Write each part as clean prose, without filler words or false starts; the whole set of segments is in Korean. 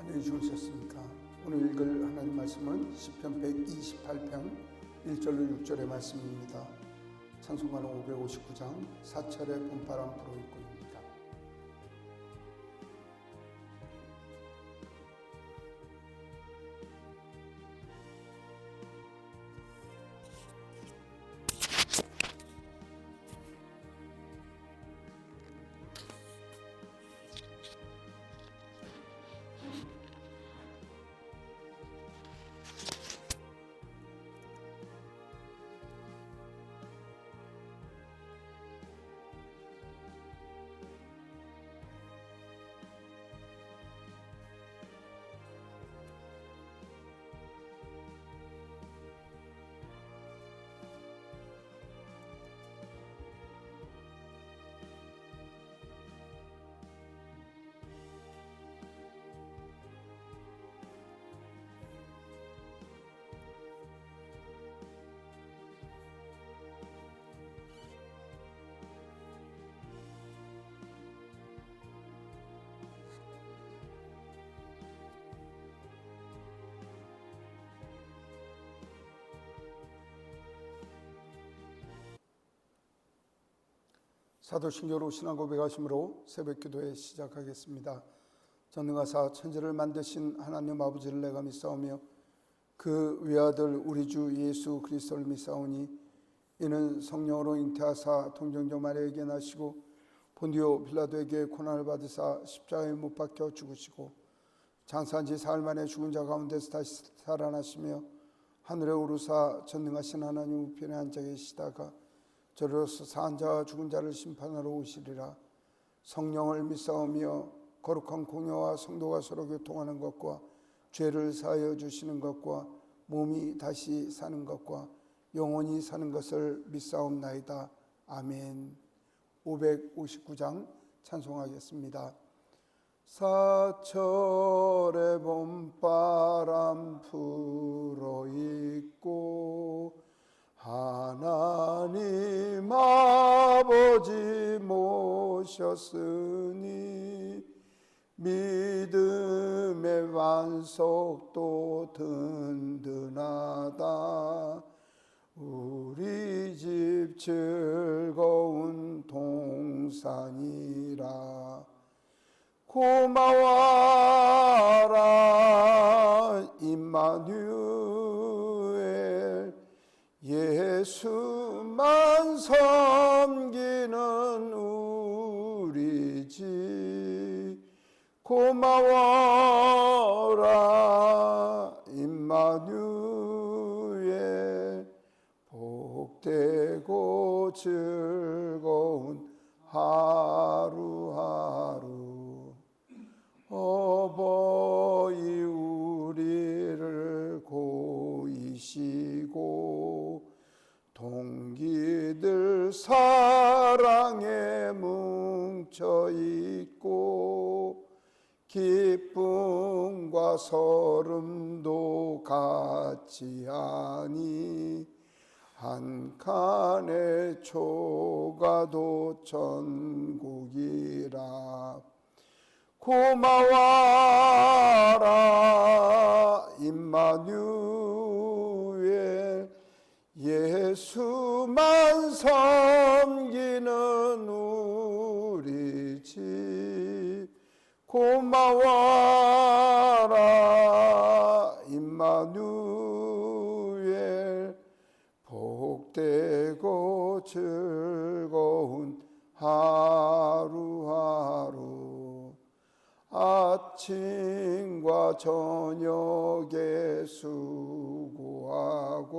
안녕히 주무셨습니까? 오늘 읽을 하나님 말씀은 시편 128편 1절로 6절의 말씀입니다. 찬송가는 559장 사철의 봄바람 불어 있고입니다. 사도신교로 신앙 고백하심으로 새벽기도회 시작하겠습니다. 전능하사 천지를 만드신 하나님 아버지를 내가 믿사오며 그 외아들 우리 주 예수 그리스도를 믿사오니 이는 성령으로 잉태하사 동정녀 마리아에게 나시고 본디오 빌라도에게 고난을 받으사 십자가에 못 박혀 죽으시고 장사한 지 사흘 만에 죽은 자 가운데서 다시 살아나시며 하늘에 오르사 전능하신 하나님 우편에 앉아 계시다가 저로서 산 자와 죽은 자를 심판하러 오시리라. 성령을 믿사오며 거룩한 공예와 성도가 서로 교통하는 것과 죄를 사하여 주시는 것과 몸이 다시 사는 것과 영원히 사는 것을 믿사옵나이다. 아멘. 559장 찬송하겠습니다. 사철의 봄바람 불어 있고 하나님 아버지 모셨으니 믿음의 완속도 든든하다. 우리 집 즐거운 동산이라. 고마워라 임마누엘 예수만 섬기는 우리 집. 고마워라 임마누엘 복되고 즐거운 하루하루. 어버이 우리를 고이시고 동기들 사랑에 뭉쳐있고 기쁨과 설움도 같이 하니 한 칸의 초가도 천국이라. 고마워라 임마누엘 예수만 섬기는 우리 집. 고마워라 임마누엘 복되고 즐거운 하루하루. 아침과 저녁에 수고하고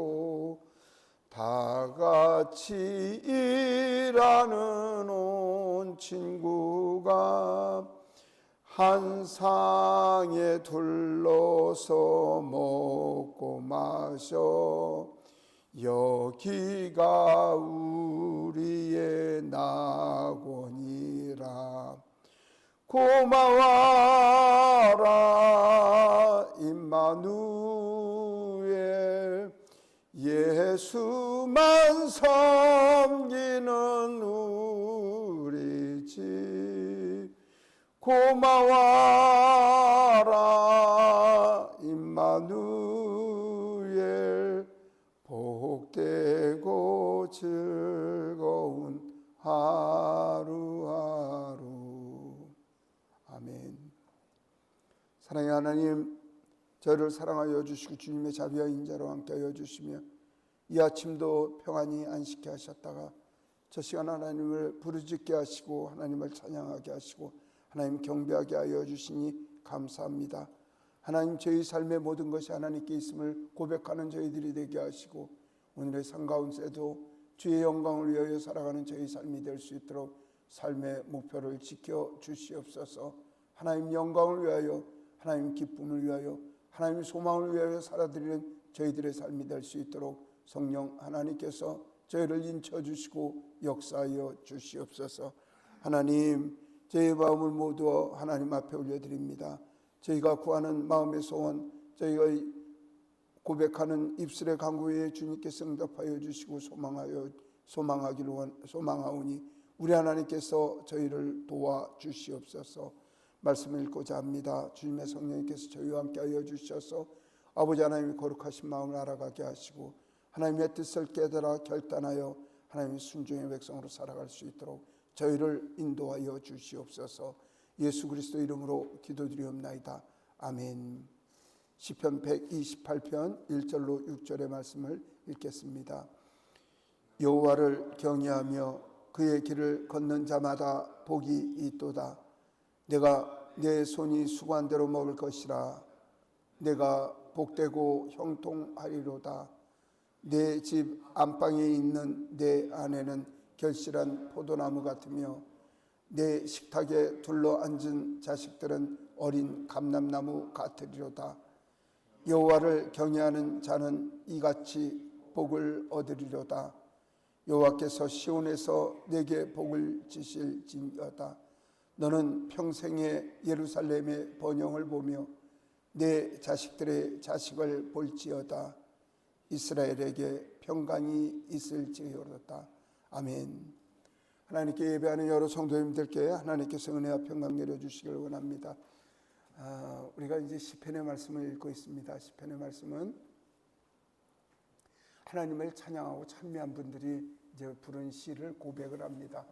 다 같이 일하는 온 친구가 한 상에 둘러서 먹고 마셔 여기가 우리의 낙원이라. 고마워라 임마누엘 예수만 섬기는 우리 집. 고마워라 즐거운 하루하루. 아멘. 사랑의 하나님, 저를 사랑하여 주시고 주님의 자비와 인자로 함께하여 주시며 이 아침도 평안히 안식케 하셨다가 저 시간 하나님을 부르짖게 하시고 하나님을 찬양하게 하시고 하나님 경배하게 하여 주시니 감사합니다. 하나님, 저희 삶의 모든 것이 하나님께 있음을 고백하는 저희들이 되게 하시고 오늘의 삶 가운데도 주의 영광을 위하여 살아가는 저희 삶이 될 수 있도록 삶의 목표를 지켜 주시옵소서. 하나님 영광을 위하여, 하나님 기쁨을 위하여, 하나님 소망을 위하여 살아드리는 저희들의 삶이 될 수 있도록 성령 하나님께서 저희를 인쳐주시고 역사하여 주시옵소서. 하나님, 저희의 마음을 모두 하나님 앞에 올려드립니다. 저희가 구하는 마음의 소원, 저희가 고백하는 입술의 간구에 주님께서 응답하여 주시고 소망하오니 우리 하나님께서 저희를 도와주시옵소서. 말씀을 읽고자 합니다. 주님의 성령님께서 저희와 함께하여 주셔서 아버지 하나님의 거룩하신 마음을 알아가게 하시고 하나님의 뜻을 깨달아 결단하여 하나님의 순종의 백성으로 살아갈 수 있도록 저희를 인도하여 주시옵소서. 예수 그리스도 이름으로 기도드리옵나이다. 아멘. 시편 128편 1절로 6절의 말씀을 읽겠습니다. 여호와를 경외하며 그의 길을 걷는 자마다 복이 있도다. 내가 내 손이 수고한 대로 먹을 것이라. 내가 복되고 형통하리로다. 내 집 안방에 있는 내 아내는 결실한 포도나무 같으며 내 식탁에 둘러앉은 자식들은 어린 감람나무 같으리로다. 여호와를 경외하는 자는 이같이 복을 얻으리로다. 여호와께서 시온에서 내게 복을 주실지어다. 너는 평생에 예루살렘의 번영을 보며 내 자식들의 자식을 볼지어다. 이스라엘에게 평강이 있을지어다. 아멘. 하나님께 예배하는 여러 성도님들께 하나님께서 은혜와 평강 내려주시길 원합니다. 우리가 이제 시편의 말씀을 읽고 있습니다. 시편의 말씀은 하나님을 찬양하고 찬미한 분들이 이제 부른 시를 고백을 합니다.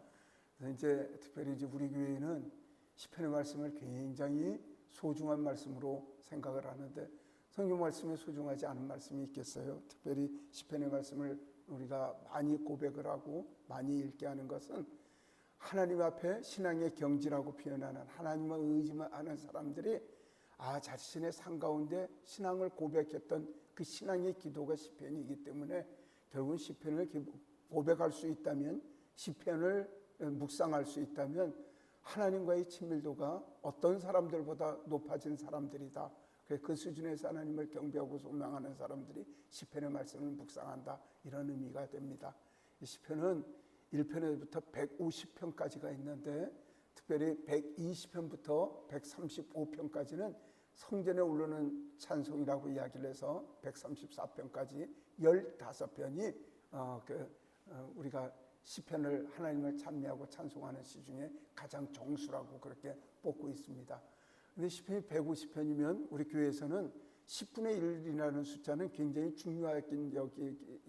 그래서 이제 특별히 이제 우리 교회는 시편의 말씀을 굉장히 소중한 말씀으로 생각을 하는데 성경 말씀에 소중하지 않은 말씀이 있겠어요? 특별히 시편의 말씀을 우리가 많이 고백을 하고 많이 읽게 하는 것은 하나님 앞에 신앙의 경지라고 표현하는 하나님을 의지하는 사람들이 자신의 삶 가운데 신앙을 고백했던 그 신앙의 기도가 시편이기 때문에 결국은 시편을 고백할 수 있다면, 시편을 묵상할 수 있다면 하나님과의 친밀도가 어떤 사람들보다 높아진 사람들이다. 그 수준에서 하나님을 경배하고 소망하는 사람들이 시편의 말씀을 묵상한다, 이런 의미가 됩니다. 이 시편은 1편에부터 150편까지가 있는데 특별히 120편부터 135편까지는 성전에 오르는 찬송이라고 이야기를 해서 134편까지 15편이 우리가 시편을 하나님을 찬미하고 찬송하는 시 중에 가장 정수라고 그렇게 뽑고 있습니다. 근데 시편이 150편이면 우리 교회에서는 10분의 1이라는 숫자는 굉장히 중요하게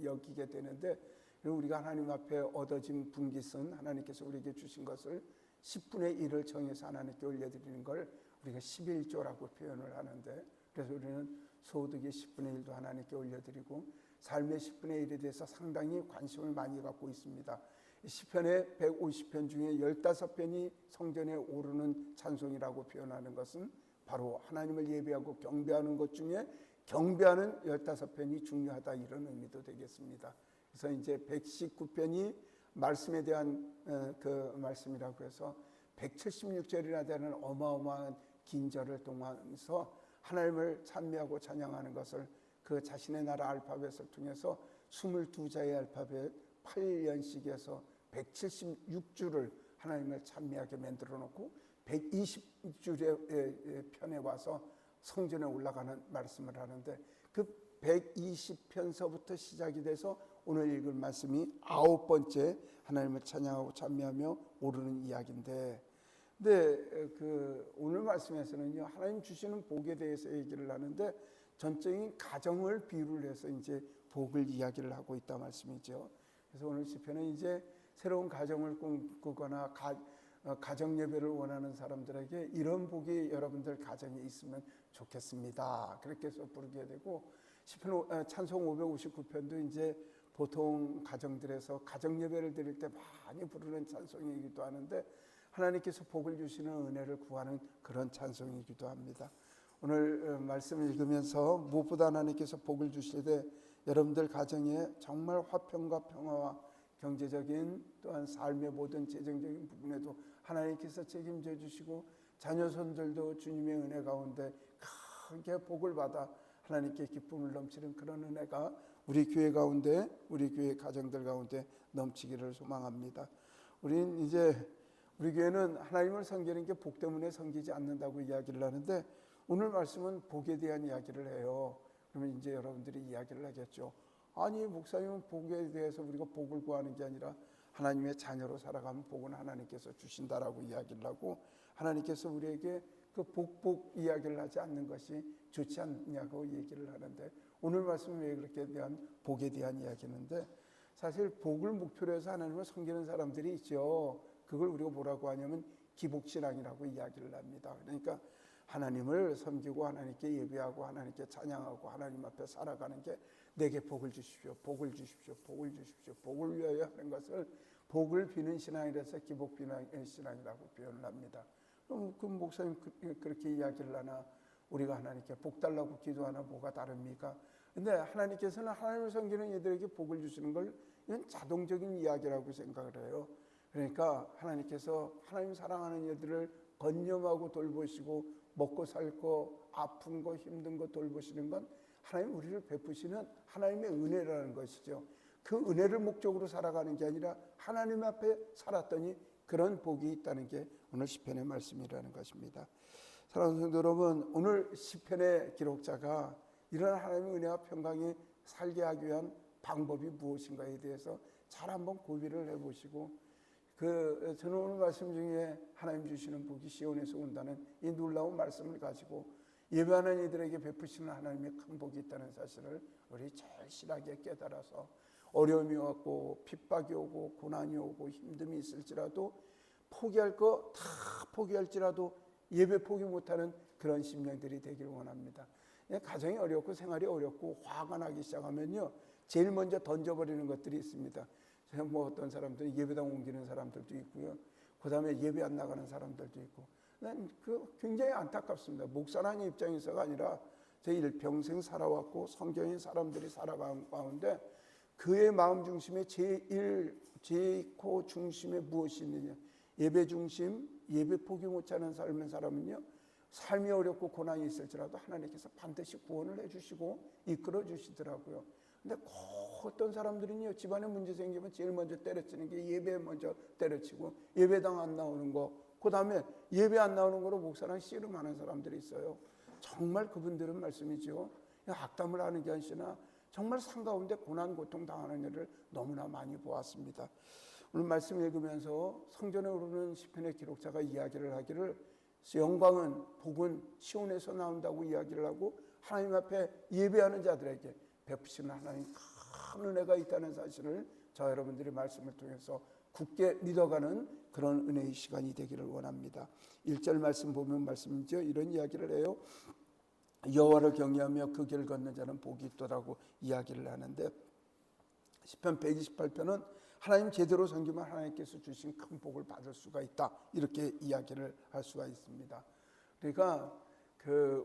여기게 되는데, 우리가 하나님 앞에 얻어진 분깃은 하나님께서 우리에게 주신 것을 10분의 1을 정해서 하나님께 올려드리는 걸 우리가 11조라고 표현을 하는데, 그래서 우리는 소득의 10분의 1도 하나님께 올려드리고 삶의 10분의 1에 대해서 상당히 관심을 많이 갖고 있습니다. 시편의 150편 중에 15편이 성전에 오르는 찬송이라고 표현하는 것은 바로 하나님을 예배하고 경배하는 것 중에 경배하는 15편이 중요하다, 이런 의미도 되겠습니다. 그래서 이제 119편이 말씀에 대한 그 말씀이라고 해서 176절이나 되는 어마어마한 긴 절을 통해서 하나님을 찬미하고 찬양하는 것을 그 자신의 나라 알파벳을 통해서 22자의 알파벳 8연씩에서 176주를 하나님을 찬미하게 만들어 놓고 120줄의 편에 와서 성전에 올라가는 말씀을 하는데, 그 120편서부터 시작이 돼서 오늘 읽을 말씀이 9번째 하나님을 찬양하고 찬미하며 오르는 이야기인데, 근데 오늘 말씀에서는요, 하나님 주시는 복에 대해서 얘기를 하는데 전적인 가정을 비유를 해서 이제 복을 이야기를 하고 있다 말씀이죠. 그래서 오늘 시편은 이제 새로운 가정을 꿈꾸거나 가정 예배를 원하는 사람들에게 이런 복이 여러분들 가정에 있으면 좋겠습니다. 그렇게 해서 부르게 되고, 시편 찬송 559편도 이제 보통 가정들에서 가정 예배를 드릴 때 많이 부르는 찬송이기도 하는데, 하나님께서 복을 주시는 은혜를 구하는 그런 찬송이기도 합니다. 오늘 말씀을 읽으면서 무엇보다 하나님께서 복을 주실 때 여러분들 가정에 정말 화평과 평화와 경제적인 또한 삶의 모든 재정적인 부분에도 하나님께서 책임져 주시고, 자녀 손들도 주님의 은혜 가운데 크게 복을 받아 하나님께 기쁨을 넘치는 그런 은혜가 우리 교회 가운데, 우리 교회 가정들 가운데 넘치기를 소망합니다. 우리 교회는 하나님을 섬기는 게 복 때문에 섬기지 않는다고 이야기를 하는데, 오늘 말씀은 복에 대한 이야기를 해요. 그러면 이제 여러분들이 이야기를 하겠죠. 아니, 목사님은 복에 대해서 우리가 복을 구하는 게 아니라 하나님의 자녀로 살아가면 복은 하나님께서 주신다라고 이야기를 하고, 하나님께서 우리에게 그 복 이야기를 하지 않는 것이 좋지 않냐고 얘기를 하는데, 오늘 말씀은 왜 그렇게 대한 복에 대한 이야기인데, 사실 복을 목표로 해서 하나님을 섬기는 사람들이 있죠. 그걸 우리가 뭐라고 하냐면 기복신앙이라고 이야기를 합니다. 그러니까 하나님을 섬기고 하나님께 예배하고 하나님께 찬양하고 하나님 앞에 살아가는 게 내게 복을 주십시오, 복을 주십시오, 복을 주십시오, 복을 위하여 하는 것을 복을 비는 신앙이라서 기복신앙이라고 표현을 합니다. 그럼 그 목사님 그렇게 이야기를 하나? 우리가 하나님께 복 달라고 기도하나 뭐가 다릅니까? 근데 하나님께서는 하나님을 섬기는 이들에게 복을 주시는 걸 이건 자동적인 이야기라고 생각을 해요. 그러니까 하나님께서 하나님 사랑하는 이들을 건념하고 돌보시고 먹고 살고 아픈 거 힘든 거 돌보시는 건 하나님 우리를 베푸시는 하나님의 은혜라는 것이죠. 그 은혜를 목적으로 살아가는 게 아니라 하나님 앞에 살았더니 그런 복이 있다는 게 오늘 시편의 말씀이라는 것입니다. 사랑하는 성도 여러분, 오늘 시편의 기록자가 이런 하나님의 은혜와 평강에 살게 하기 위한 방법이 무엇인가에 대해서 잘 한번 고민을 해보시고, 저는 오늘 말씀 중에 하나님 주시는 복이 시온에서 온다는 이 놀라운 말씀을 가지고 예배하는 이들에게 베푸시는 하나님의 큰 복이 있다는 사실을 우리 절실하게 깨달아서, 어려움이 왔고 핍박이 오고 고난이 오고 힘듦이 있을지라도 포기할 거 다 포기할지라도 예배 포기 못하는 그런 심령들이 되기를 원합니다. 가정이 어렵고 생활이 어렵고 화가 나기 시작하면요, 제일 먼저 던져버리는 것들이 있습니다. 뭐 어떤 사람들은 예배당 옮기는 사람들도 있고요, 그 다음에 예배 안 나가는 사람들도 있고, 난 굉장히 안타깝습니다. 목사라는 입장에서가 아니라 제 일평생 살아왔고 성경의 사람들이 살아가는 가운데 그의 마음 중심에 제일 중심에 무엇이 있느냐? 예배 중심, 예배 포기 못하는 삶의 사람은요, 삶이 어렵고 고난이 있을지라도 하나님께서 반드시 구원을 해주시고 이끌어 주시더라고요. 근데 어떤 사람들은요, 집안에 문제 생기면 제일 먼저 때려치는 게 예배 먼저 때려치고 예배당 안 나오는 거, 그 다음에 예배 안 나오는 거로 목사랑 씨름하는 사람들이 있어요. 정말 그분들은 말씀이죠, 악담을 하는 게 아니라 정말 산 가운데 고난 고통 당하는 일을 너무나 많이 보았습니다. 오늘 말씀 읽으면서 성전에 오르는 시편의 기록자가 이야기를 하기를, 영광은 복은 시온에서 나온다고 이야기를 하고 하나님 앞에 예배하는 자들에게 베푸시는 하나님 큰 은혜가 있다는 사실을 저 여러분들이 말씀을 통해서 굳게 믿어가는 그런 은혜의 시간이 되기를 원합니다. 1절 말씀 보면 말씀이죠, 이런 이야기를 해요. 여호와를 경외하며 그 길을 걷는 자는 복이 있도다라고 이야기를 하는데, 시편 128편은 하나님 제대로 섬기면 하나님께서 주신 큰 복을 받을 수가 있다, 이렇게 이야기를 할 수가 있습니다. 그러니까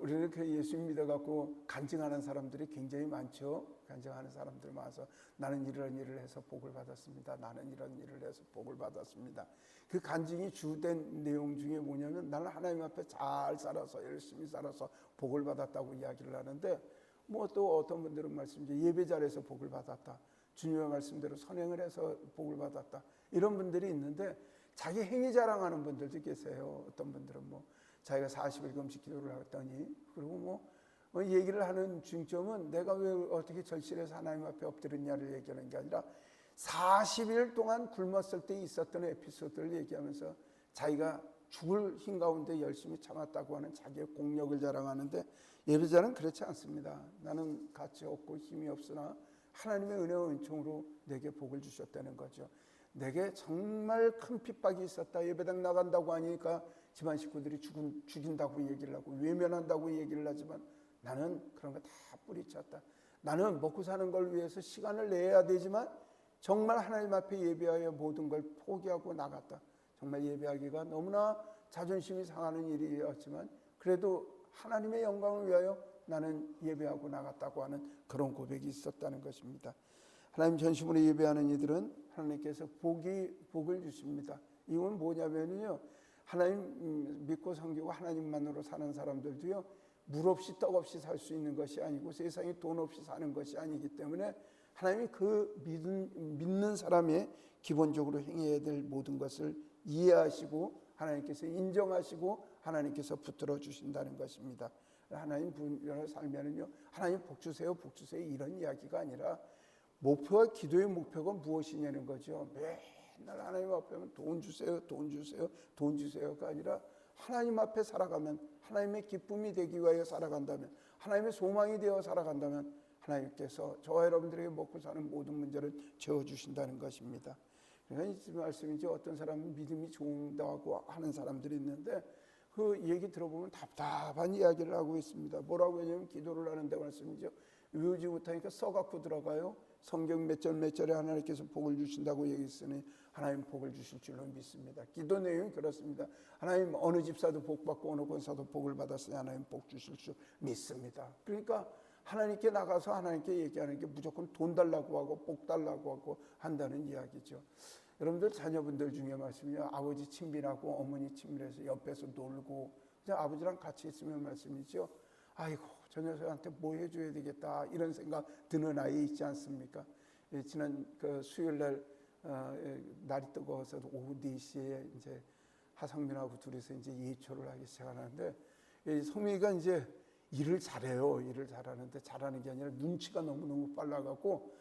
우리는 예수 믿어갖고 간증하는 사람들이 굉장히 많죠. 간증하는 사람들 많아서 나는 이런 일을 해서 복을 받았습니다, 나는 이런 일을 해서 복을 받았습니다. 그 간증이 주된 내용 중에 뭐냐면, 나는 하나님 앞에 잘 살아서 열심히 살아서 복을 받았다고 이야기를 하는데, 뭐 또 어떤 분들은 말씀이죠, 예배 잘해서 복을 받았다, 주님의 말씀대로 선행을 해서 복을 받았다, 이런 분들이 있는데, 자기 행위 자랑하는 분들도 계세요. 어떤 분들은 뭐 자기가 40일 금식 기도를 했더니, 그리고 뭐 얘기를 하는 중점은 내가 왜 어떻게 절실해서 하나님 앞에 엎드렸냐를 얘기하는 게 아니라 40일 동안 굶었을 때 있었던 에피소드를 얘기하면서 자기가 죽을 힘 가운데 열심히 참았다고 하는 자기의 공력을 자랑하는데, 예배자는 그렇지 않습니다. 나는 가치 없고 힘이 없으나 하나님의 은혜와 은총으로 내게 복을 주셨다는 거죠. 내게 정말 큰 핍박이 있었다. 예배당 나간다고 하니까 집안 식구들이 죽인다고 얘기를 하고 외면한다고 얘기를 하지만 나는 그런 거 다 뿌리쳤다. 나는 먹고 사는 걸 위해서 시간을 내야 되지만 정말 하나님 앞에 예배하여 모든 걸 포기하고 나갔다. 정말 예배하기가 너무나 자존심이 상하는 일이었지만 그래도 하나님의 영광을 위하여 나는 예배하고 나갔다고 하는 그런 고백이 있었다는 것입니다. 하나님 전심으로 예배하는 이들은 하나님께서 복을 주십니다. 이건 뭐냐면요, 하나님 믿고 섬기고 하나님만으로 사는 사람들도요, 물 없이 떡 없이 살 수 있는 것이 아니고 세상에 돈 없이 사는 것이 아니기 때문에 하나님이 그 믿는 사람의 기본적으로 행해야 될 모든 것을 이해하시고 하나님께서 인정하시고 하나님께서 붙들어 주신다는 것입니다. 하나님 분별을 살면은요, 하나님 복 주세요, 복 주세요 이런 이야기가 아니라 목표와 기도의 목표가 무엇이냐는 거죠. 맨날 하나님 앞에만 돈 주세요, 돈 주세요, 돈 주세요가 아니라 하나님 앞에 살아가면, 하나님의 기쁨이 되기 위하여 살아간다면, 하나님의 소망이 되어 살아간다면 하나님께서 저와 여러분들에게 먹고 사는 모든 문제를 채워주신다는 것입니다. 그러니까 이 말씀이지, 어떤 사람은 믿음이 좋다고 하는 사람들이 있는데 그 얘기 들어보면 답답한 이야기를 하고 있습니다. 뭐라고 하냐면 기도를 하는데 말씀이죠. 외우지 못하니까 써갖고 들어가요. 성경 몇 절 몇 절에 하나님께서 복을 주신다고 얘기했으니 하나님 복을 주실 줄로 믿습니다. 기도 내용이 그렇습니다. 하나님 어느 집사도 복 받고 어느 권사도 복을 받았으니 하나님 복 주실 줄 믿습니다. 그러니까 하나님께 나가서 하나님께 얘기하는 게 무조건 돈 달라고 하고 복 달라고 하고 한다는 이야기죠. 여러분들 자녀분들 중에 말씀이요, 아버지 친밀하고 어머니 친밀해서 옆에서 놀고 아버지랑 같이 있으면 말씀이죠, 아이고 저 녀석한테 뭐 해줘야 되겠다 이런 생각 드는 아이 있지 않습니까? 지난 그 수요일날 날이 뜨거워서 오후 4시에 이제 하성민하고 둘이서 이제 예초를 하기 시작하는데, 성민이가 이제 일을 잘해요. 일을 잘하는데 잘하는 게 아니라 눈치가 너무너무 빨라갖고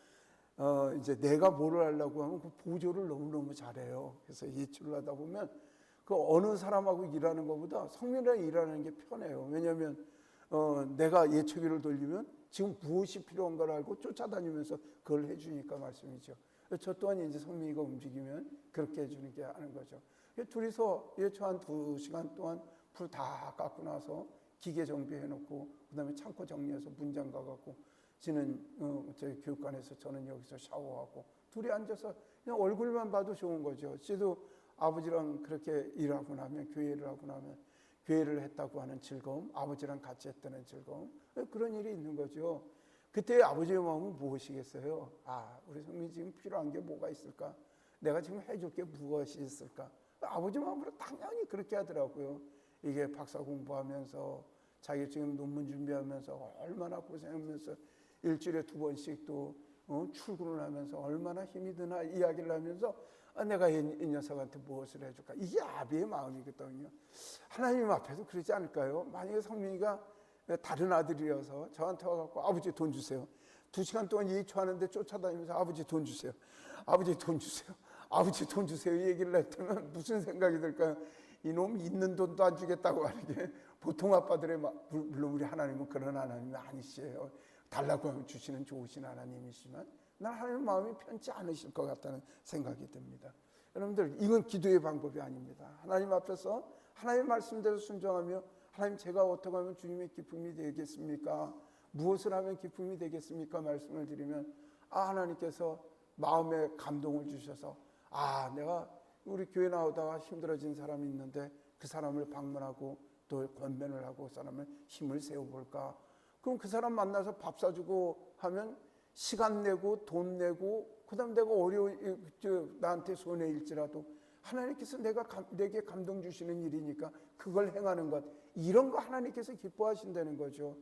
이제 내가 뭐를 하려고 하면 그 보조를 너무너무 잘해요. 그래서 예초를 하다 보면 그 어느 사람하고 일하는 것보다 성민이랑 일하는 게 편해요. 왜냐하면 내가 예초기를 돌리면 지금 무엇이 필요한가를 알고 쫓아다니면서 그걸 해주니까 말씀이죠. 저 또한 이제 성민이가 움직이면 그렇게 해주는 게 하는 거죠. 둘이서 예초 한 2시간 동안 불 다 깎고 나서 기계 정비해놓고 그다음에 창고 정리해서 문 잠가갖고 지는 저희 교육관에서 저는 여기서 샤워하고 둘이 앉아서 그냥 얼굴만 봐도 좋은 거죠. 지도 아버지랑 그렇게 일하고 나면, 교회를 하고 나면 교회를 했다고 하는 즐거움, 아버지랑 같이 했다는 즐거움, 그런 일이 있는 거죠. 그때 아버지의 마음은 무엇이겠어요? 아, 우리 성민이 지금 필요한 게 뭐가 있을까? 내가 지금 해줄 게 무엇이 있을까? 아버지 마음으로 당연히 그렇게 하더라고요. 이게 박사 공부하면서 자격증 논문 준비하면서 얼마나 고생하면서 일주일에 2번씩 또 출근을 하면서 얼마나 힘이 드나 이야기를 하면서 내가 이 녀석한테 무엇을 해줄까? 이게 아비의 마음이거든요. 하나님 앞에도 그러지 않을까요? 만약에 성민이가 다른 아들이어서 저한테 와갖고 아버지 돈 주세요. 2시간 동안 예초하는데 쫓아다니면서 아버지 돈 주세요. 아버지 돈 주세요. 아버지 돈 주세요. 이 얘기를 했다면 무슨 생각이 들까요? 이놈 있는 돈도 안 주겠다고 하는 게 보통 아빠들의 물론 우리 하나님은 그런 하나님이 아니시에요. 달라고 하면 주시는 좋으신 하나님이시지만 난 하나님 마음이 편치 않으실 것 같다는 생각이 듭니다. 여러분들, 이건 기도의 방법이 아닙니다. 하나님 앞에서 하나님 말씀대로 순종하며 하나님 제가 어떻게 하면 주님의 기쁨이 되겠습니까? 무엇을 하면 기쁨이 되겠습니까? 말씀을 드리면 하나님께서 마음에 감동을 주셔서 내가 우리 교회 나오다가 힘들어진 사람이 있는데 그 사람을 방문하고 또 권면을 하고 그 사람을 힘을 세워볼까? 그럼 그 사람 만나서 밥 사주고 하면 시간 내고 돈 내고 그다음 내가 나한테 손해일지라도 하나님께서 내게 감동 주시는 일이니까 그걸 행하는 것, 이런 거 하나님께서 기뻐하신다는 거죠.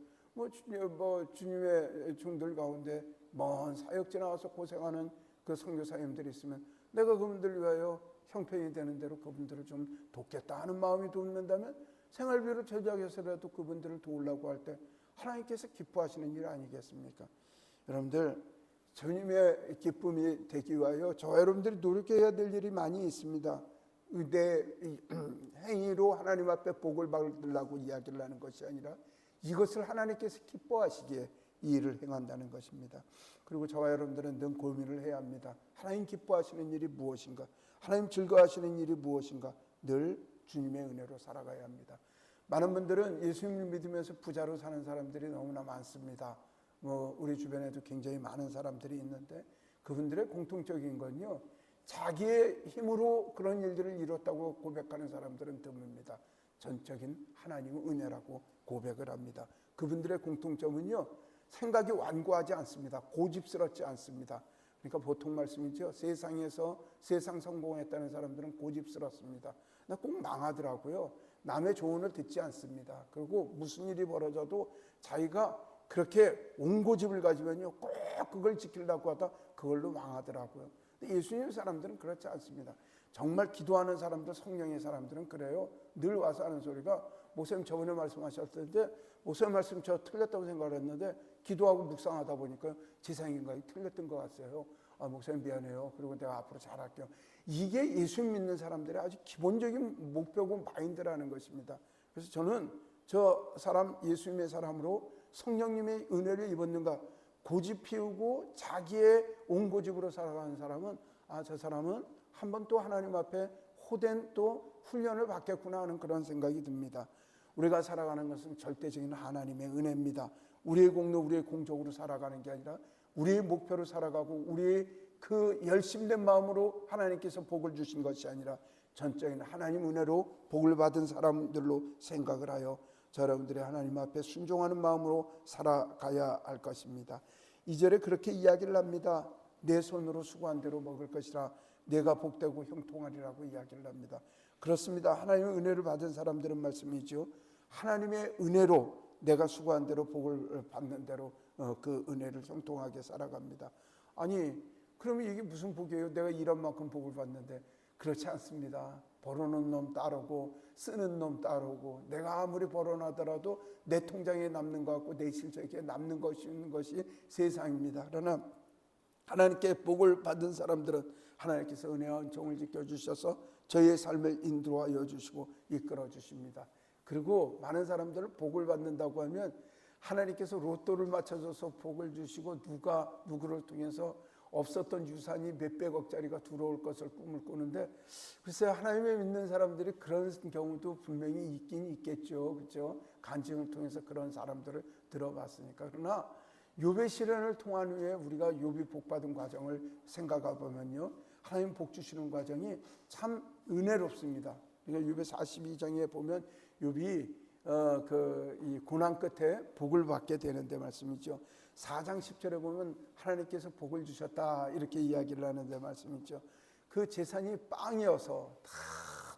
주님의 종들 가운데 먼 사역지 나와서 고생하는 그 선교사님들이 있으면 내가 그분들을 위하여 형편이 되는 대로 그분들을 좀 돕겠다 하는 마음이 돋는다면 생활비를 절약해서라도 그분들을 도우려고 할 때 하나님께서 기뻐하시는 일 아니겠습니까? 여러분들, 주님의 기쁨이 되기 위하여 저와 여러분들이 노력해야 될 일이 많이 있습니다. 내 행위로 하나님 앞에 복을 받으려고 이야기를 하는 것이 아니라 이것을 하나님께서 기뻐하시기에 이 일을 행한다는 것입니다. 그리고 저와 여러분들은 늘 고민을 해야 합니다. 하나님 기뻐하시는 일이 무엇인가? 하나님 즐거워하시는 일이 무엇인가? 늘 주님의 은혜로 살아가야 합니다. 많은 분들은 예수님을 믿으면서 부자로 사는 사람들이 너무나 많습니다. 우리 주변에도 굉장히 많은 사람들이 있는데 그분들의 공통적인 건요, 자기의 힘으로 그런 일들을 이뤘다고 고백하는 사람들은 드뭅니다. 전적인 하나님의 은혜라고 고백을 합니다. 그분들의 공통점은요, 생각이 완고하지 않습니다. 고집스럽지 않습니다. 그러니까 보통 말씀이죠. 세상에서 세상 성공했다는 사람들은 고집스럽습니다. 꼭 망하더라고요. 남의 조언을 듣지 않습니다. 그리고 무슨 일이 벌어져도 자기가 그렇게 온고집을 가지면요, 꼭 그걸 지키려고 하다 그걸로 망하더라고요. 근데 예수님 사람들은 그렇지 않습니다. 정말 기도하는 사람들, 성령의 사람들은 그래요. 늘 와서 하는 소리가, 목사님 저번에 말씀하셨을 때 목사님 말씀 저 틀렸다고 생각을 했는데 기도하고 묵상하다 보니까 제 생각이 틀렸던 것 같아요. 목사님 미안해요. 그리고 내가 앞으로 잘할게요. 이게 예수 믿는 사람들의 아주 기본적인 목표고 마인드라는 것입니다. 그래서 저는 저 사람, 예수님의 사람으로 성령님의 은혜를 입었는가, 고집 피우고 자기의 온고집으로 살아가는 사람은, 저 사람은 한번 또 하나님 앞에 호된 또 훈련을 받겠구나 하는 그런 생각이 듭니다. 우리가 살아가는 것은 절대적인 하나님의 은혜입니다. 우리의 공로, 우리의 공적으로 살아가는 게 아니라 우리의 목표로 살아가고 우리의 그 열심된 마음으로 하나님께서 복을 주신 것이 아니라 전적인 하나님 은혜로 복을 받은 사람들로 생각을 하여 여러분들이 하나님 앞에 순종하는 마음으로 살아가야 할 것입니다. 2절에 그렇게 이야기를 합니다. 내 손으로 수고한 대로 먹을 것이라 내가 복되고 형통하리라고 이야기를 합니다. 그렇습니다. 하나님의 은혜를 받은 사람들은 말씀이죠. 하나님의 은혜로 내가 수고한 대로 복을 받는 대로 그 은혜를 형통하게 살아갑니다. 아니, 그러면 이게 무슨 복이에요? 내가 일한 만큼 복을 받는데. 그렇지 않습니다. 벌어놓은 놈 따르고 쓰는 놈 따르고, 내가 아무리 벌어놔더라도 내 통장에 남는 것 같고 내 실적에 남는 것이 있는 것이 세상입니다. 그러나 하나님께 복을 받은 사람들은 하나님께서 은혜와 은총을 지켜주셔서 저희의 삶을 인도하여 주시고 이끌어 주십니다. 그리고 많은 사람들은 복을 받는다고 하면 하나님께서 로또를 맞춰줘서 복을 주시고 누가 누구를 통해서 없었던 유산이 몇백억짜리가 들어올 것을 꿈을 꾸는데, 글쎄 하나님을 믿는 사람들이 그런 경우도 분명히 있긴 있겠죠. 그렇죠? 간증을 통해서 그런 사람들을 들어봤으니까. 그러나 욥의 시련을 통한 후에 우리가 욥이 복받은 과정을 생각해 보면요, 하나님 복 주시는 과정이 참 은혜롭습니다. 그러니까 욥의 42장에 보면 욥이 이 고난 끝에 복을 받게 되는데 말씀이죠. 4장 10절에 보면 하나님께서 복을 주셨다 이렇게 이야기를 하는데 말씀이죠. 그 재산이 빵이어서 다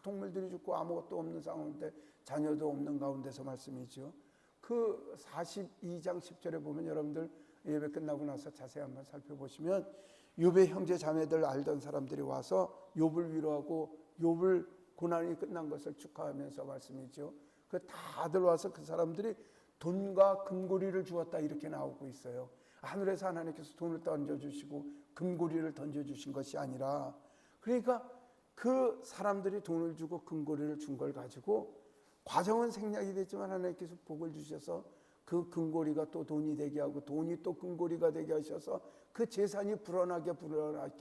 동물들이 죽고 아무것도 없는 상황인데 자녀도 없는 가운데서 말씀이죠. 그 42장 10절에 보면 여러분들 예배 끝나고 나서 자세히 한번 살펴보시면 욥의 형제 자매들 알던 사람들이 와서 욥을 위로하고 욥을 고난이 끝난 것을 축하하면서 말씀이죠. 그 다들 와서 그 사람들이 돈과 금고리를 주었다 이렇게 나오고 있어요. 하늘에서 하나님께서 돈을 던져주시고 금고리를 던져주신 것이 아니라, 그러니까 그 사람들이 돈을 주고 금고리를 준 걸 가지고 과정은 생략이 됐지만 하나님께서 복을 주셔서 그 금고리가 또 돈이 되게 하고 돈이 또 금고리가 되게 하셔서 그 재산이 불어나게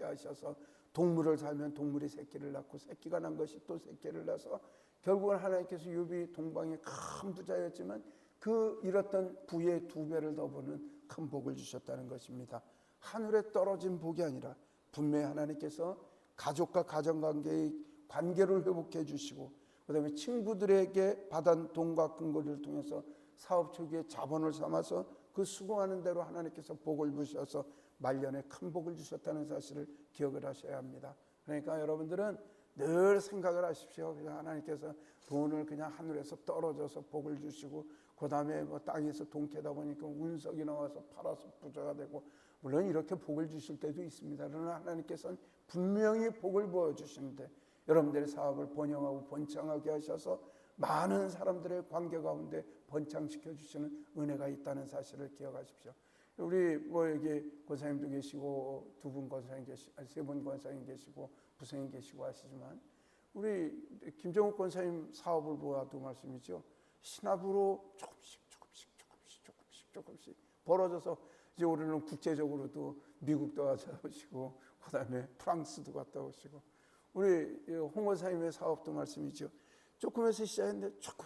하셔서 동물을 살면 동물이 새끼를 낳고 새끼가 난 것이 또 새끼를 낳아서 결국은 하나님께서 욥이 동방의 큰 부자였지만 그 잃었던 부의 2배를 더 버는 큰 복을 주셨다는 것입니다. 하늘에 떨어진 복이 아니라 분명히 하나님께서 가족과 가정관계의 관계를 회복해 주시고, 그 다음에 친구들에게 받은 돈과 금고리를 통해서 사업 초기에 자본을 삼아서 그 수고하는 대로 하나님께서 복을 주셔서 말년에 큰 복을 주셨다는 사실을 기억을 하셔야 합니다. 그러니까 여러분들은 늘 생각을 하십시오. 그냥 하나님께서 돈을 그냥 하늘에서 떨어져서 복을 주시고, 그 다음에 뭐 땅에서 돈 캐다 보니까 운석이 나와서 팔아서 부자가 되고, 물론 이렇게 복을 주실 때도 있습니다. 그러나 하나님께서는 분명히 복을 보여주시는데 여러분들의 사업을 번영하고 번창하게 하셔서 많은 사람들의 관계 가운데 번창시켜 주시는 은혜가 있다는 사실을 기억하십시오. 우리 뭐 여기 권사님도 계시고 2분 권사님 계시고 3분 권사님 계시고 부사님 계시고 하시지만, 우리 김정욱 권사님 사업을 보아도 말씀이죠. 신압으로 조금씩 벌어져서 이제 우리는 국제적으로도 미국도 갔다 오시고 그다음에 프랑스도 갔다 오시고 우리 홍원사님의 사업도 말씀이죠. 조금에서 시작했는데 조금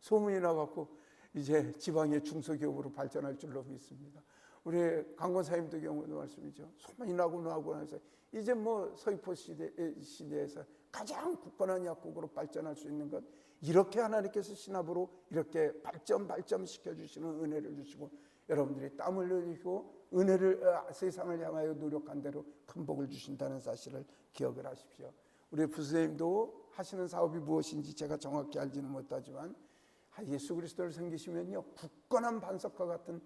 소문이 나갖고 이제 지방의 중소기업으로 발전할 줄로 믿습니다. 우리 강권사님도 경우도 말씀이죠. 소문이 나고 해서 이제 뭐 서귀포 시대에서 가장 굳건한 약국으로 발전할 수 있는 것, 이렇게 하나님께서 신압으로 이렇게 발전시켜 주시는 은혜를 주시고 여러분들이 땀을 흘리고 은혜를 세상을 향하여 노력한 대로 큰 복을 주신다는 사실을 기억을 하십시오. 우리 부수님도 하시는 사업이 무엇인지 제가 정확히 알지는 못하지만 예수 그리스도를 섬기시면요 굳건한 반석과 같은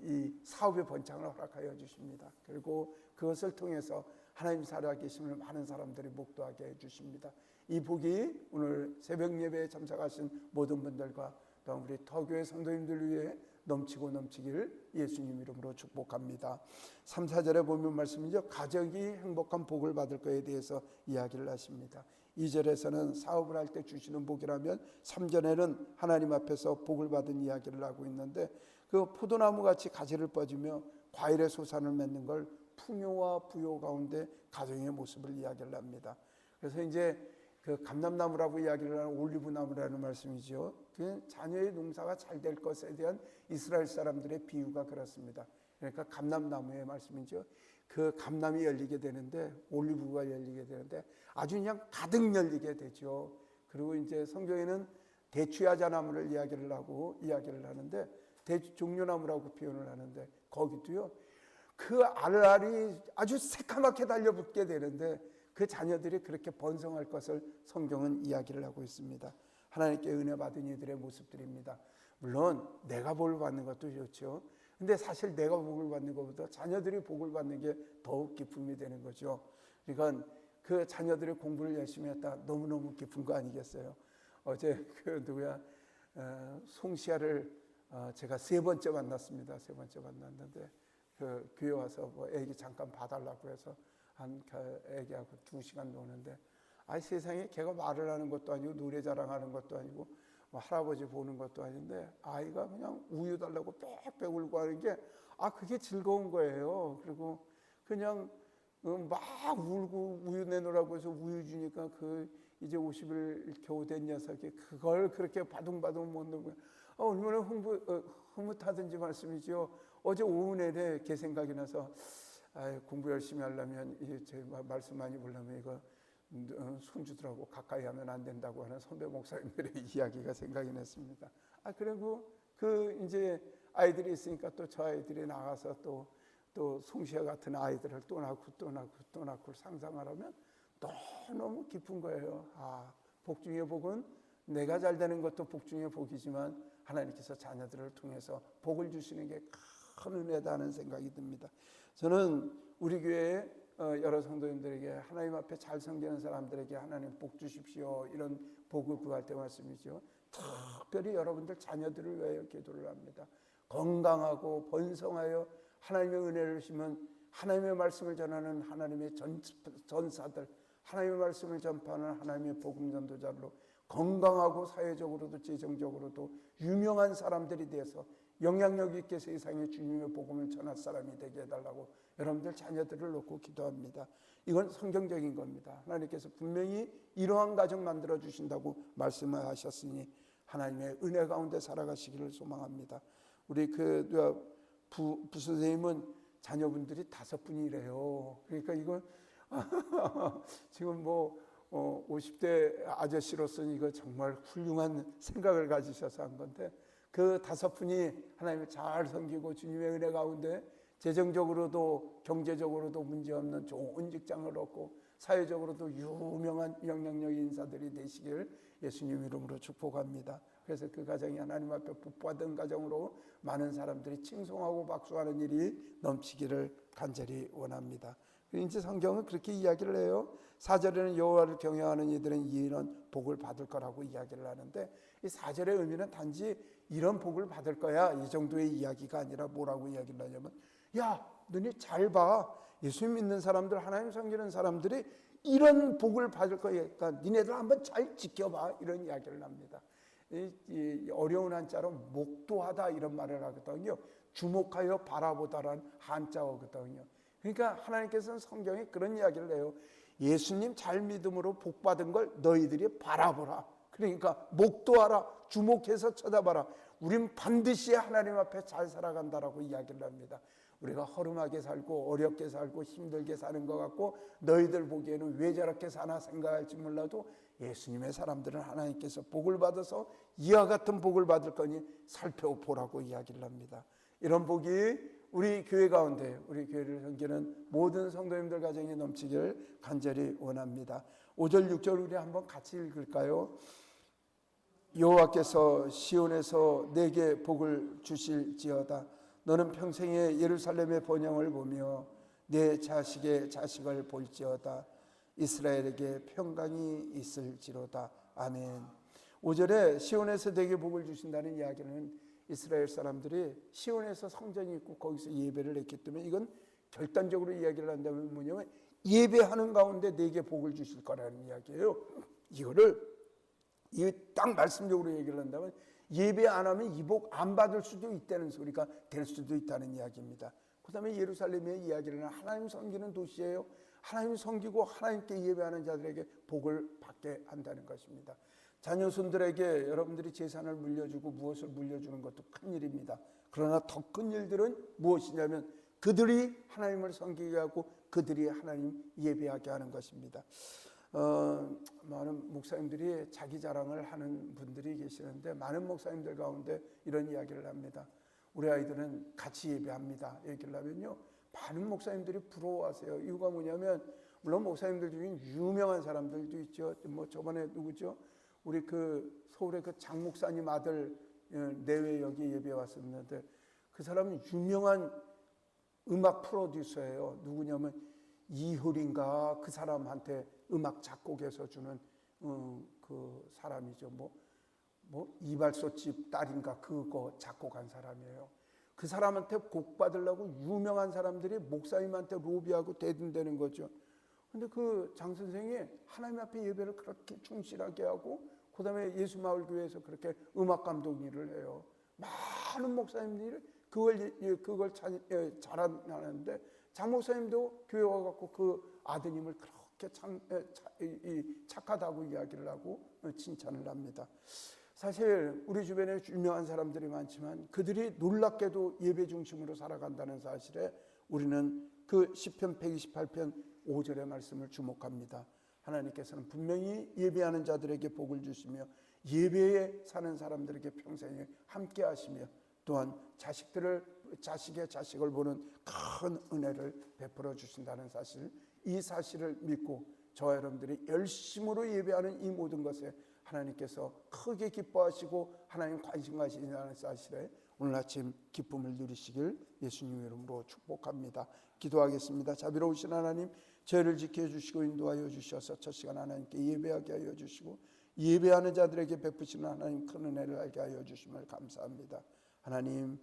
이 사업의 번창을 허락하여 주십니다. 그리고 그것을 통해서 하나님 살아계심을 많은 사람들이 목도하게 해주십니다. 이 복이 오늘 새벽 예배에 참석하신 모든 분들과 또 우리 터교회 성도님들 위해 넘치고 넘치기를 예수님 이름으로 축복합니다. 3, 4절에 보면 말씀이죠. 가정이 행복한 복을 받을 것에 대해서 이야기를 하십니다. 2절에서는 사업을 할 때 주시는 복이라면 3절에는 하나님 앞에서 복을 받은 이야기를 하고 있는데 그 포도나무같이 가지를 뻗으며 과일의 소산을 맺는 걸 풍요와 부요 가운데 가정의 모습을 이야기를 합니다. 그래서 이제 그 감람나무라고 이야기를 하는 올리브나무라는 말씀이죠. 그 자녀의 농사가 잘 될 것에 대한 이스라엘 사람들의 비유가 그렇습니다. 그러니까 감람나무의 말씀이죠. 그 감람이 열리게 되는데 올리브가 열리게 되는데 아주 그냥 가득 열리게 되죠. 그리고 이제 성경에는 대추야자나무를 이야기를 하는데 대종려나무라고 표현을 하는데 거기도요. 그 알알이 아주 새까맣게 달려붙게 되는데 그 자녀들이 그렇게 번성할 것을 성경은 이야기를 하고 있습니다. 하나님께 은혜 받은 이들의 모습들입니다. 물론 내가 복을 받는 것도 좋죠. 근데 사실 내가 복을 받는 것보다 자녀들이 복을 받는 게 더욱 기쁨이 되는 거죠. 그러니까 그 자녀들의 공부를 열심히 했다. 너무너무 기쁜 거 아니겠어요? 어제 송시아를 제가 세 번째 만났습니다. 세 번째 만났는데 그 교회 와서 뭐 애기 잠깐 봐달라고 해서 애기하고 2시간 노는데 세상에 걔가 말을 하는 것도 아니고 노래 자랑하는 것도 아니고 뭐 할아버지 보는 것도 아닌데 아이가 그냥 우유 달라고 빽빽 울고 하는 게 그게 즐거운 거예요. 그리고 그냥 막 울고 우유 내놓으라고 해서 우유 주니까 이제 50일 겨우 된 녀석이 그걸 그렇게 바둥바둥 못 놓고 얼마나 흐뭇하든지 말씀이죠. 어제 오후 내내 걔 생각이 나서 공부 열심히 하려면 제 말씀 많이 보려면 이거 손주들하고 가까이 하면 안 된다고 하는 선배 목사님들의 이야기가 생각이 났습니다. 그리고 이제 아이들이 있으니까 또 저 아이들이 나가서 또 송시아 같은 아이들을 또 낳고 상상하려면 너무 기쁜 거예요. 복 중의 복은 내가 잘 되는 것도 복 중의 복이지만 하나님께서 자녀들을 통해서 복을 주시는 게 큰 은혜다는 생각이 듭니다. 저는 우리 교회에 여러 성도님들에게 하나님 앞에 잘 섬기는 사람들에게 하나님 복 주십시오 이런 복을 구할 때 말씀이죠. 특별히 여러분들 자녀들을 위하여 기도를 합니다. 건강하고 번성하여 하나님의 은혜를 주시면 하나님의 말씀을 전하는 하나님의 전사들, 하나님의 말씀을 전파하는 하나님의 복음 전도자로 건강하고 사회적으로도 재정적으로도 유명한 사람들이 되어서 영향력 있게 세상에 주님의 복음을 전할 사람이 되게 해달라고 여러분들 자녀들을 놓고 기도합니다. 이건 성경적인 겁니다. 하나님께서 분명히 이러한 가정 만들어 주신다고 말씀을 하셨으니 하나님의 은혜 가운데 살아가시기를 소망합니다. 우리 부선생님은 자녀분들이 5분이래요. 그러니까 이건 지금 50대 아저씨로서는 이거 정말 훌륭한 생각을 가지셔서 한 건데 그 5분이 하나님을 잘 섬기고 주님의 은혜 가운데 재정적으로도 경제적으로도 문제없는 좋은 직장을 얻고 사회적으로도 유명한 영향력 인사들이 되시길 예수님 이름으로 축복합니다. 그래서 그 가정이 하나님 앞에 복받은 가정으로 많은 사람들이 칭송하고 박수하는 일이 넘치기를 간절히 원합니다. 이제 성경은 그렇게 이야기를 해요. 4절에는 여호와를 경외하는 이들은 이런 복을 받을 거라고 이야기를 하는데 이 4절의 의미는 단지 이런 복을 받을 거야 이 정도의 이야기가 아니라 뭐라고 이야기를 하냐면 너네 잘 봐. 예수 믿는 사람들, 하나님 섬기는 사람들이 이런 복을 받을 거니까 니네들 한번 잘 지켜봐 이런 이야기를 합니다. 이 어려운 한자로 목도하다 이런 말을 하거든요. 주목하여 바라보다라는 한자어거든요. 그러니까 하나님께서는 성경에 그런 이야기를 해요. 예수님 잘 믿음으로 복받은 걸 너희들이 바라보라. 그러니까 목도하라, 주목해서 쳐다봐라. 우린 반드시 하나님 앞에 잘 살아간다라고 이야기를 합니다. 우리가 허름하게 살고 어렵게 살고 힘들게 사는 것 같고 너희들 보기에는 왜 저렇게 사나 생각할지 몰라도 예수님의 사람들은 하나님께서 복을 받아서 이와 같은 복을 받을 거니 살펴보라고 이야기를 합니다. 이런 복이 우리 교회 가운데, 우리 교회를 섬기는 모든 성도님들 가정에 넘치기를 간절히 원합니다. 5절 6절 우리 한번 같이 읽을까요? 여호와께서 시온에서 내게 복을 주실지어다. 너는 평생에 예루살렘의 번영을 보며 내 자식의 자식을 볼지어다. 이스라엘에게 평강이 있을지로다. 아멘. 5절에 시온에서 내게 복을 주신다는 이야기는 이스라엘 사람들이 시온에서 성전이 있고 거기서 예배를 했기 때문에 이건 결단적으로 이야기를 한다면 뭐냐면 예배하는 가운데 내게 복을 주실 거라는 이야기예요. 이거를 딱 말씀적으로 얘기를 한다면 예배 안 하면 이 복 안 받을 수도 있다는 소리가 될 수도 있다는 이야기입니다. 그 다음에 예루살렘의 이야기는 하나님 섬기는 도시예요. 하나님 섬기고 하나님께 예배하는 자들에게 복을 받게 한다는 것입니다. 자녀손들에게 여러분들이 재산을 물려주고 무엇을 물려주는 것도 큰일입니다. 그러나 더 큰 일들은 무엇이냐면 그들이 하나님을 섬기게 하고 그들이 하나님 예배하게 하는 것입니다. 많은 목사님들이 자기 자랑을 하는 분들이 계시는데 많은 목사님들 가운데 이런 이야기를 합니다. 우리 아이들은 같이 예배합니다. 얘기를 하면요, 많은 목사님들이 부러워하세요. 이유가 뭐냐면 물론 목사님들 중에 유명한 사람들도 있죠. 뭐 저번에 누구죠? 우리 그 서울의 그 장 목사님 아들 내외 여기 예배 왔었는데 그 사람은 유명한 음악 프로듀서예요. 누구냐면 이효린가 그 사람한테 음악 작곡해서 주는 그 사람이죠. 뭐 이발소집 딸인가 그거 작곡한 사람이에요. 그 사람한테 곡 받으려고 유명한 사람들이 목사님한테 로비하고 대든다는 거죠. 근데 그 장 선생이 하나님 앞에 예배를 그렇게 충실하게 하고 그 다음에 예수마을교회에서 그렇게 음악 감독 일을 해요. 많은 목사님들이 그걸 잘하는데 장 목사님도 교회 와갖고 그 아드님을 그렇게 착하다고 이야기를 하고 칭찬을 합니다. 사실 우리 주변에 유명한 사람들이 많지만 그들이 놀랍게도 예배 중심으로 살아간다는 사실에 우리는 그 시편 128편 5절의 말씀을 주목합니다. 하나님께서는 분명히 예배하는 자들에게 복을 주시며 예배에 사는 사람들에게 평생에 함께 하시며 또한 자식의 자식을 보는 큰 은혜를 베풀어 주신다는 사실, 이 사실을 믿고 저와 여러분들이 열심으로 예배하는 이 모든 것에 하나님께서 크게 기뻐하시고 하나님 관심 가시는 사실에 오늘 아침 기쁨을 누리시길 예수님 이름으로 축복합니다. 기도하겠습니다. 자비로우신 하나님, 저희를 지켜주시고 인도하여 주셔서 첫 시간 하나님께 예배하게 하여 주시고 예배하는 자들에게 베푸시는 하나님 큰 은혜를 알게 하여 주심을 감사합니다. 하나님,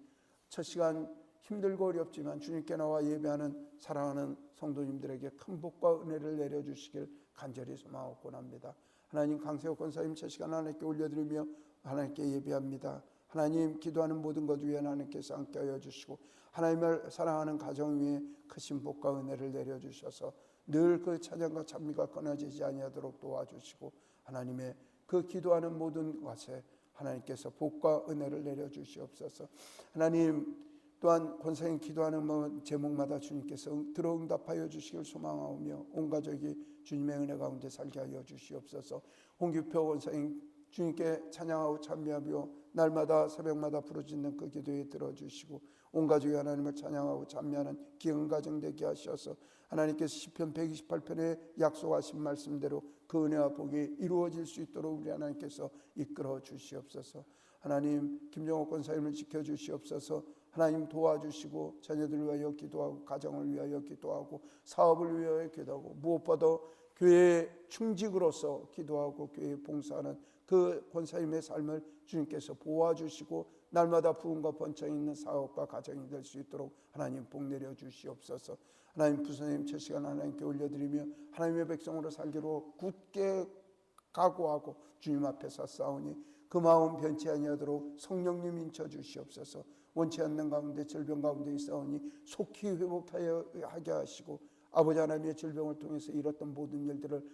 첫 시간 힘들고 어렵지만 주님께 나와 예배하는 사랑하는 성도님들에게 큰 복과 은혜를 내려주시길 간절히 소망하고 합니다. 하나님, 강세호 권사님 첫 시간 하나님께 올려드리며 하나님께 예배합니다. 하나님, 기도하는 모든 것 위에 하나님께서 함께하여 주시고 하나님을 사랑하는 가정 위에 크신 복과 은혜를 내려주셔서 늘 그 찬양과 찬미가 끊어지지 아니하도록 도와주시고 하나님의 그 기도하는 모든 것에 하나님께서 복과 은혜를 내려주시옵소서. 하나님, 또한 권사님 기도하는 제목마다 주님께서 들어응답하여 주시길 소망하오며 온 가족이 주님의 은혜 가운데 살게 하여 주시옵소서. 홍규표 권사님 주님께 찬양하고 찬미하며 날마다 새벽마다 부르짖는 그 기도에 들어주시고 온 가족이 하나님을 찬양하고 찬미하는 귀한 가정 되게 하셔서 하나님께서 시편 128편에 약속하신 말씀대로 그 은혜와 복이 이루어질 수 있도록 우리 하나님께서 이끌어 주시옵소서. 하나님, 김정옥 권사님을 지켜주시옵소서. 하나님 도와주시고 자녀들을 위하여 기도하고 가정을 위하여 기도하고 사업을 위하여 기도하고 무엇보다 교회의 충직으로서 기도하고 교회에 봉사하는 그 권사님의 삶을 주님께서 보호주시고 날마다 부흥과 번창이 있는 사업과 가정이 될 수 있도록 하나님 복 내려 주시옵소서. 하나님, 부서님 첫 시간 하나님께 올려드리며 하나님의 백성으로 살기로 굳게 각오하고 주님 앞에서 싸우니 그 마음 변치 아니하도록 성령님 인쳐 주시옵소서. 원치 않는 가운데 질병 가운데 있사오니 속히 회복하게 하시고 아버지 하나님의 질병을 통해서 잃었던 모든 일들을